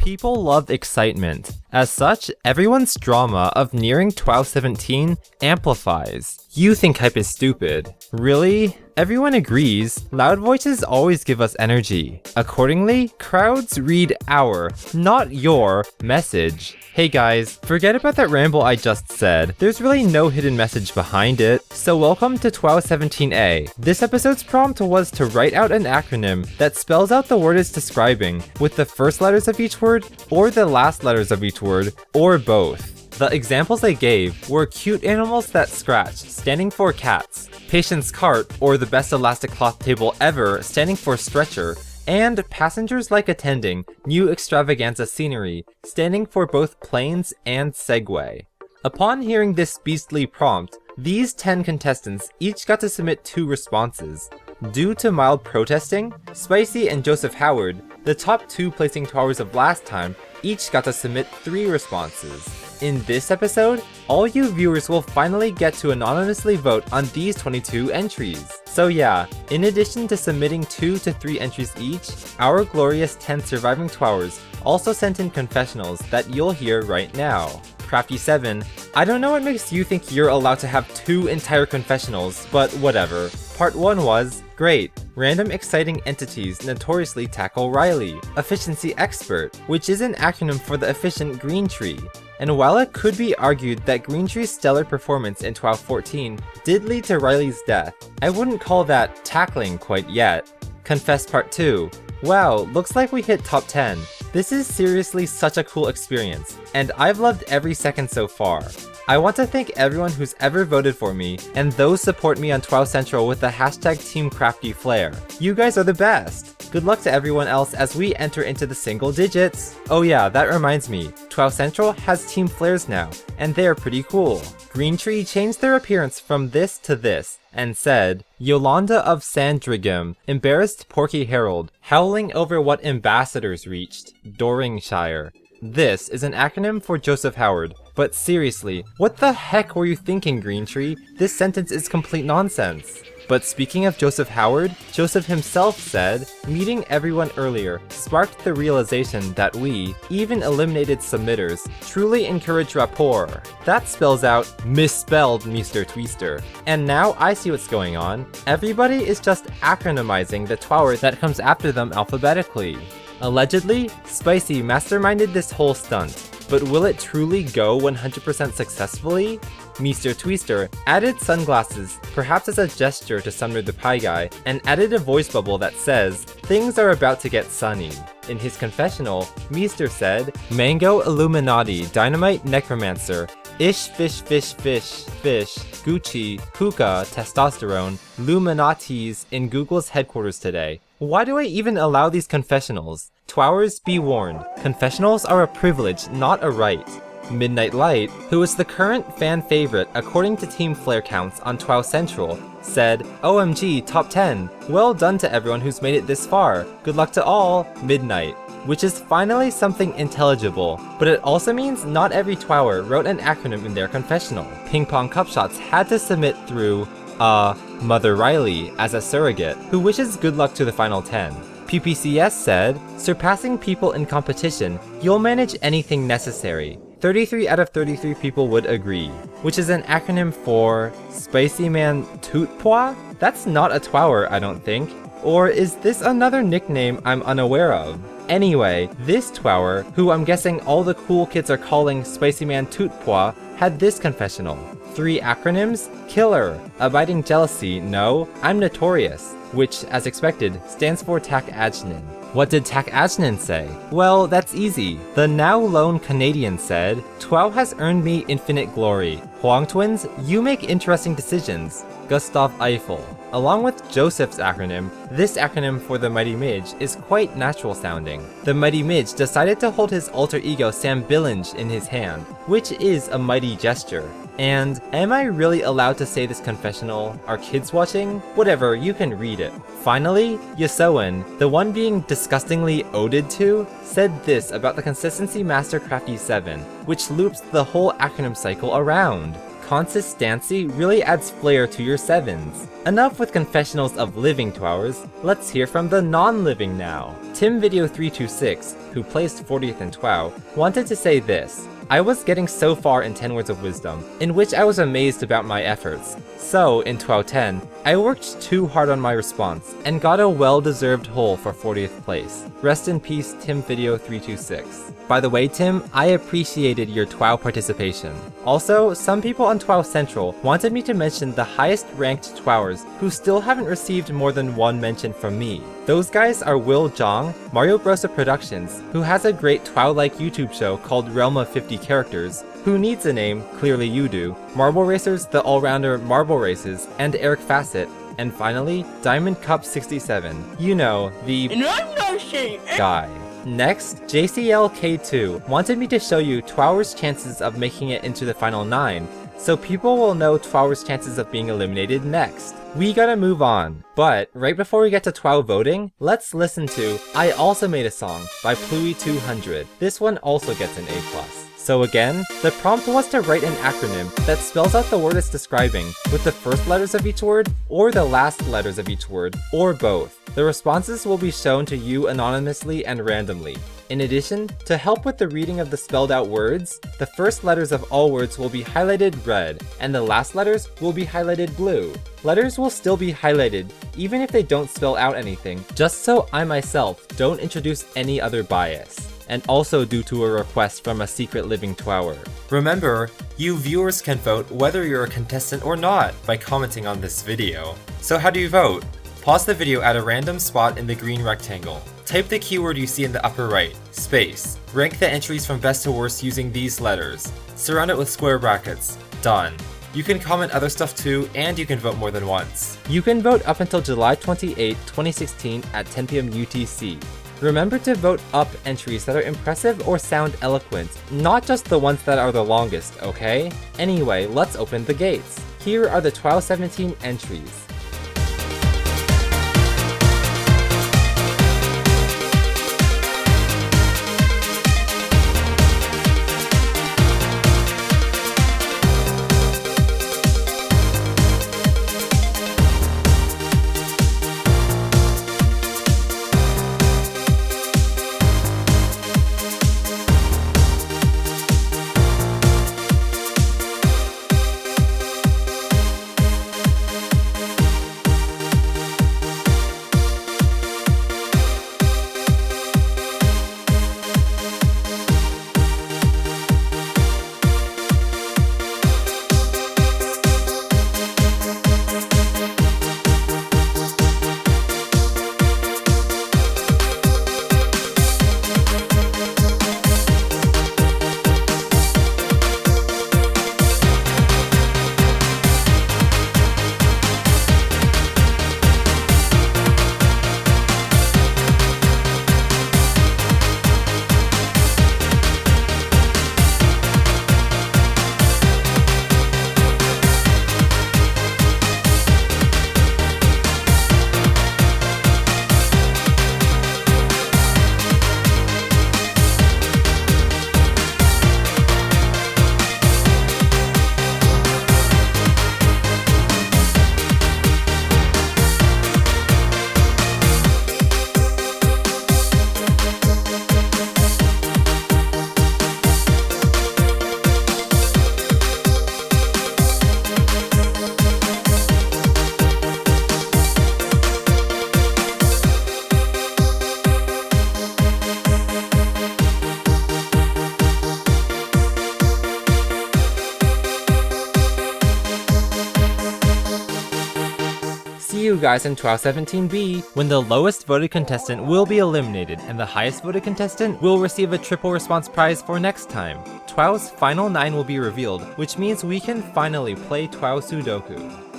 People love excitement. As such, everyone's drama of nearing TWOW 17 amplifies. You think hype is stupid. Really? Everyone agrees, loud voices always give us energy. Accordingly, crowds read our, not your, message. Hey guys, forget about that ramble I just said. There's really no hidden message behind it. So welcome to TWOW 17A. This episode's prompt was to write out an acronym that spells out the word it's describing, with the first letters of each word, or the last letters of each word, or both. The examples I gave were cute animals that scratch, standing for cats, patient's cart, or the best elastic cloth table ever, standing for stretcher, and passengers like attending, new extravaganza scenery, standing for both planes and Segway. Upon hearing this beastly prompt, these 10 contestants each got to submit 2 responses. Due to mild protesting, Spicy and Joseph Howard, the top 2 placing TWOWers of last time, each got to submit 3 responses. In this episode, all you viewers will finally get to anonymously vote on these 22 entries. So yeah, in addition to submitting 2 to 3 entries each, our glorious 10 surviving TWOWers also sent in confessionals that you'll hear right now. Crafty7, I don't know what makes you think you're allowed to have 2 entire confessionals, but whatever. Part 1 was, great, random exciting entities notoriously tackle Riley, efficiency expert, which is an acronym for the efficient green tree. And while it could be argued that Green Tree's stellar performance in TWOW 14 did lead to Riley's death, I wouldn't call that tackling quite yet. Confess Part 2. Wow, looks like we hit top 10. This is seriously such a cool experience, and I've loved every second so far. I want to thank everyone who's ever voted for me, and those support me on TWOW Central with the hashtag #TeamCraftyFlair. You guys are the best! Good luck to everyone else as we enter into the single digits! Oh yeah, that reminds me, TWOW Central has Team Flares now, and they're pretty cool. Green Tree changed their appearance from this to this, and said, Yolanda of Sandringham, embarrassed Porky Harold, howling over what ambassadors reached, Doringshire. This is an acronym for Joseph Howard. But seriously, what the heck were you thinking, Green Tree? This sentence is complete nonsense. But speaking of Joseph Howard, Joseph himself said, meeting everyone earlier sparked the realization that we, even eliminated submitters, truly encourage rapport. That spells out, misspelled Mr. Twister. And now I see what's going on. Everybody is just acronymizing the TWOWer that comes after them alphabetically. Allegedly, Spicy masterminded this whole stunt. But will it truly go 100% successfully? Mr. Twister added sunglasses, perhaps as a gesture to Sumner the Pie Guy, and added a voice bubble that says, things are about to get sunny. In his confessional, Meester said, Mango Illuminati, Dynamite Necromancer, Ish Fish Fish Fish Fish, Gucci, Hookah, Testosterone, Luminatis in Google's headquarters today. Why do I even allow these confessionals? TWOWers, be warned. Confessionals are a privilege, not a right. Midnight Light, who is the current fan favorite according to Team Flair counts on TWOW Central, said, OMG, top 10. Well done to everyone who's made it this far. Good luck to all, Midnight. Which is finally something intelligible, but it also means not every TWOWer wrote an acronym in their confessional. Ping Pong Cupshots had to submit through, Mother Riley as a surrogate, who wishes good luck to the final 10. PPCS said, surpassing people in competition, you'll manage anything necessary. 33 out of 33 people would agree, which is an acronym for Spicy Man TWOW? That's not a TWOWer, I don't think. Or is this another nickname I'm unaware of? Anyway, this TWOWer, who I'm guessing all the cool kids are calling Spicy Man TWOW, had this confessional. 3 acronyms? Killer, Abiding Jealousy, no, I'm Notorious, which, as expected, stands for Tak Ajnan. What did Tak Ajnan say? Well, that's easy. The now lone Canadian said, TWOW has earned me infinite glory. Huang Twins, you make interesting decisions. Gustav Eiffel. Along with Joseph's acronym, this acronym for the Mighty Midge is quite natural sounding. The Mighty Midge decided to hold his alter ego Sam Billinge in his hand, which is a mighty gesture. And am I really allowed to say this confessional? Are kids watching? Whatever, you can read it. Finally, Yosoen, the one being disgustingly oded to, said this about the Consistency Master Crafty 7, which loops the whole acronym cycle around. Consistency really adds flair to your 7s. Enough with confessionals of living TWOWers, let's hear from the non-living now. TimVideo326, who placed 40th in TWOW, wanted to say this. I was getting so far in 10 Words of Wisdom, in which I was amazed about my efforts. So, in TWOW 10, I worked too hard on my response, and got a well-deserved hole for 40th place. Rest in peace, TimVideo326. By the way, Tim, I appreciated your TWOW participation. Also, some people on TWOW Central wanted me to mention the highest ranked TWOWers who still haven't received more than one mention from me. Those guys are Will Jong, Mariobrosaa Productions, who has a great TWOW-like YouTube show called Realm of 50 Characters, who needs a name, clearly you do, Marble Racers, the all-rounder Marble Races, and Eric Fassett, and finally, Diamond Cup 67, you know, the guy. Next, JCLK2 wanted me to show you TWOWers' chances of making it into the final 9, so people will know TWOWers' chances of being eliminated next. We gotta move on, but right before we get to TWOW voting, let's listen to I Also Made a Song by Pluey200. This one also gets an A+. So again, the prompt was to write an acronym that spells out the word it's describing with the first letters of each word, or the last letters of each word, or both. The responses will be shown to you anonymously and randomly. In addition, to help with the reading of the spelled out words, the first letters of all words will be highlighted red, and the last letters will be highlighted blue. Letters will still be highlighted, even if they don't spell out anything, just so I myself don't introduce any other bias. And also due to a request from a secret living TWOWer. Remember, you viewers can vote whether you're a contestant or not by commenting on this video. So how do you vote? Pause the video at a random spot in the green rectangle. Type the keyword you see in the upper right, space. Rank the entries from best to worst using these letters. Surround it with square brackets. Done. You can comment other stuff too, and you can vote more than once. You can vote up until July 28, 2016 at 10 PM UTC. Remember to vote up entries that are impressive or sound eloquent, not just the ones that are the longest, okay? Anyway, let's open the gates. Here are the 1217 entries. See you guys in 1217B, when the lowest voted contestant will be eliminated and the highest voted contestant will receive a triple response prize for next time. TWOW's final 9 will be revealed, which means we can finally play TWOW Sudoku.